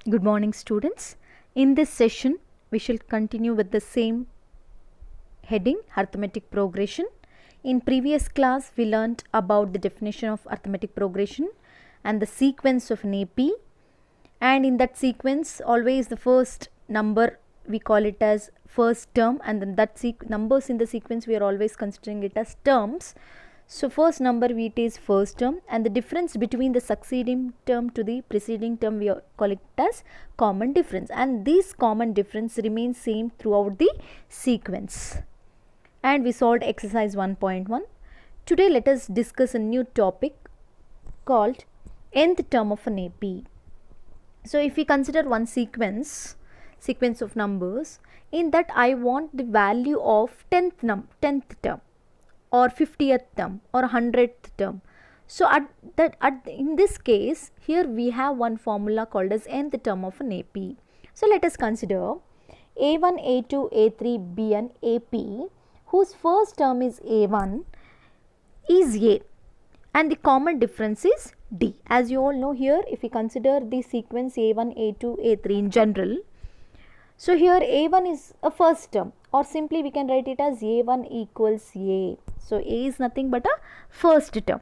Good morning, students. In this session, we shall continue with the same heading, arithmetic progression. In previous class, we learnt about the definition of arithmetic progression and the sequence of an AP. And in that sequence, always the first number we call it as first term, and then that numbers in the sequence we are always considering it as terms. So first number it is first term, and the difference between the succeeding term to the preceding term we call it as common difference, and this common difference remains same throughout the sequence. And we solved exercise 1.1. Today let us discuss a new topic called nth term of an AP. So if we consider one sequence of numbers, in that I want the value of 10th term or 50th term or 100th term. So in this case, here we have one formula called as nth term of an AP. So let us consider A1, A2, A3, B and AP, whose first term is A1 is A and the common difference is D. As you all know, here if we consider the sequence A1, A2, A3 in general, so here A1 is a first term, or simply we can write it as A1 equals A. So A is nothing but a first term.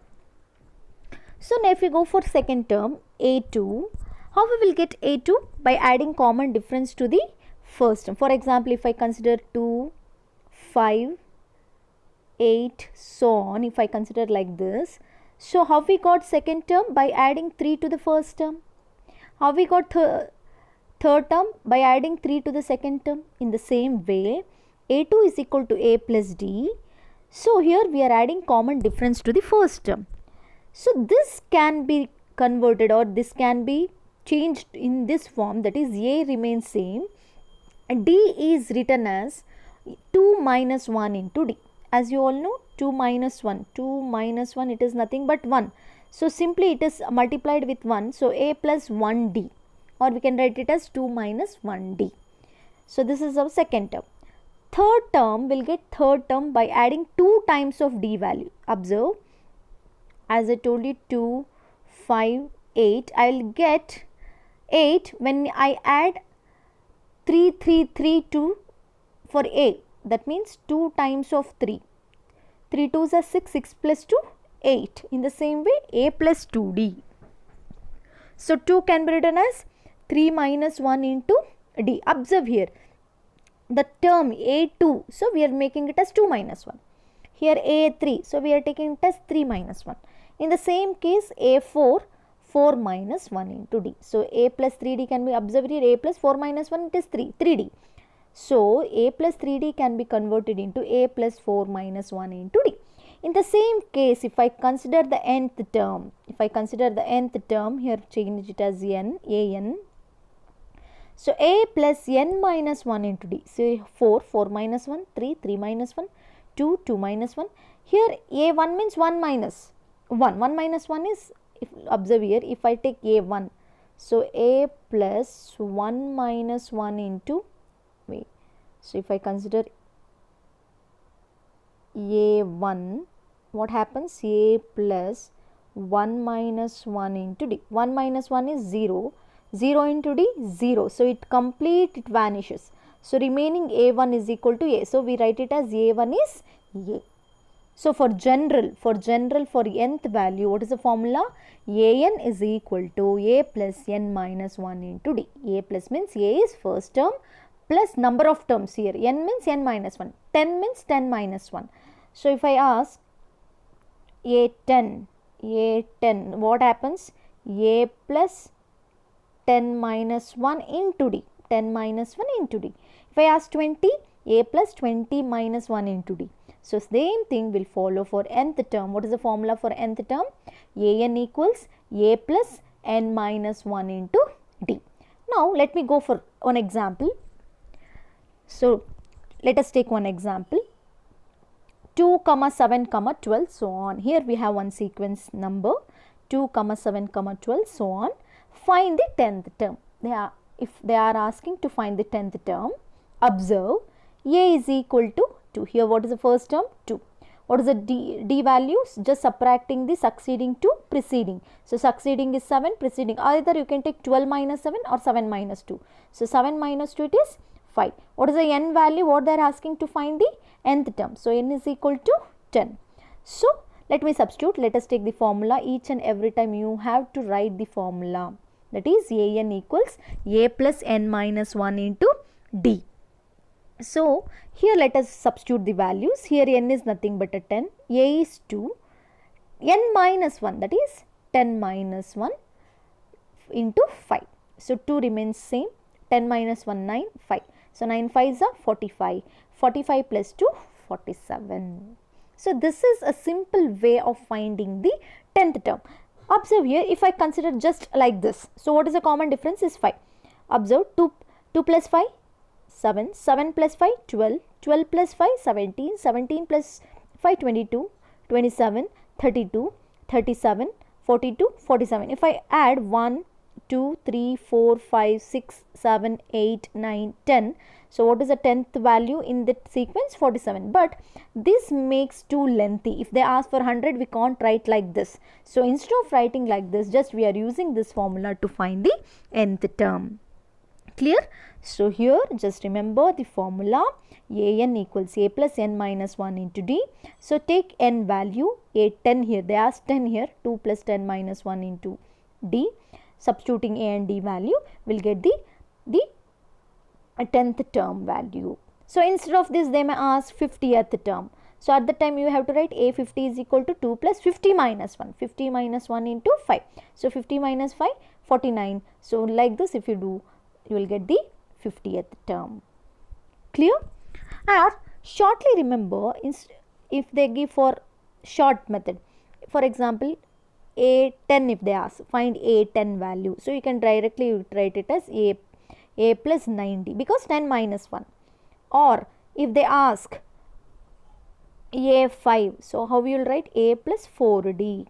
So now if we go for second term A2, how we will get A2? By adding common difference to the first term. For example, if I consider 2, 5, 8, so on, if I consider like this, so how we got second term? By adding 3 to the first term. How we got third term? By adding 3 to the second term. In the same way, A2 is equal to A plus D. So here we are adding common difference to the first term. So this can be converted, or this can be changed in this form, that is A remains same and D is written as 2 minus 1 into D. As you all know, 2 minus 1, it is nothing but 1. So simply it is multiplied with 1. So A plus 1D, or we can write it as 2 minus 1D. So this is our second term. Third term will get third term by adding 2 times of D value. Observe, as I told you, 2, 5, 8. I will get 8 when I add 3, 3, 3 to for A. That means 2 times of 3. 3 2s are 6, 6 plus 2, 8. In the same way, A plus 2D. So 2 can be written as 3 minus 1 into D. Observe here, the term A2, so we are making it as 2 minus 1. Here A3, so we are taking it as 3 minus 1. In the same case, A4, 4 minus 1 into D. So A plus 3D can be observed here. A plus 4 minus 1, it is 3D. So A plus 3D can be converted into A plus 4 minus 1 into D. In the same case, if I consider the nth term, here change it as N, AN. So A plus N minus 1 into D. So 4 minus 1, 3 minus 1, 2 minus 1. Here A1 means 1 minus 1. 1 minus 1 is, if observe here, if I take A1, so A plus 1 minus 1 into, wait, so if I consider A1, what happens? A plus 1 minus 1 into D. 1 minus 1 is 0. 0 into D, 0. So it vanishes. So remaining A1 is equal to A. So we write it as A1 is A. So for nth value, what is the formula? AN is equal to A plus N minus 1 into D. A plus means A is first term plus number of terms here. N means N minus 1. 10 means 10 minus 1. So if I ask A10, what happens? A plus 10 minus 1 into D. 10 minus 1 into D. If I ask 20, A plus 20 minus 1 into D. So same thing will follow for nth term. What is the formula for nth term? AN equals A plus N minus 1 into D. Now let me go for one example. So let us take one example. 2, 7, 12, so on. Here we have one sequence number 2, 7, 12, so on. Find the 10th term. If they are asking to find the 10th term, observe A is equal to 2. Here what is the first term? 2. What is the D values? Just subtracting the succeeding to preceding. So succeeding is 7, preceding, either you can take 12 minus 7 or 7 minus 2. So 7 minus 2, it is 5. What is the n value? What they are asking to find the nth term. So n is equal to 10. So let me substitute. Let us take the formula. Each and every time you have to write the formula. That is an equals a plus n minus 1 into d. So here let us substitute the values. Here n is nothing but a 10, a is 2, n minus 1, that is 10 minus 1 into 5. So 2 remains same, 10 minus 1, 9, 5. So 9 5s are 45, 45 plus 2, 47. So this is a simple way of finding the 10th term. Observe here, if I consider just like this, so what is the common difference is 5. Observe 2 plus 5, 7, 7 plus 5, 12, 12 plus 5, 17, 17 plus 5, 22, 27, 32, 37, 42, 47. If I add 1, 2, 3, 4, 5, 6, 7, 8, 9, 10. So what is the 10th value in that sequence? 47. But this makes too lengthy. If they ask for 100, we can't write like this. So instead of writing like this, just we are using this formula to find the nth term. Clear? So here just remember the formula, an equals a plus n minus 1 into d. So take n value, a 10 here, they asked 10 here, 2 plus 10 minus 1 into d. Substituting a and d value, will get the 10th term value. So instead of this, they may ask 50th term. So at the time you have to write a 50 is equal to 2 plus 50 minus 1, 50 minus 1 into 5. So 50 minus 5, 49. So like this if you do, you will get the 50th term. Clear? Or shortly remember, if they give for short method, for example a10, if they ask find a10 value, so you can directly write it as a plus 90 because 10 minus 1. Or if they ask a5, so how you will write a plus 4d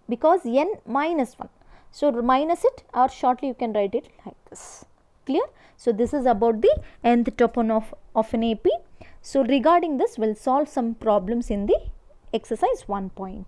because n minus 1. So minus it, or shortly you can write it like this. Clear? So this is about the nth term of an AP. So regarding this, we'll solve some problems in the exercise 1.2.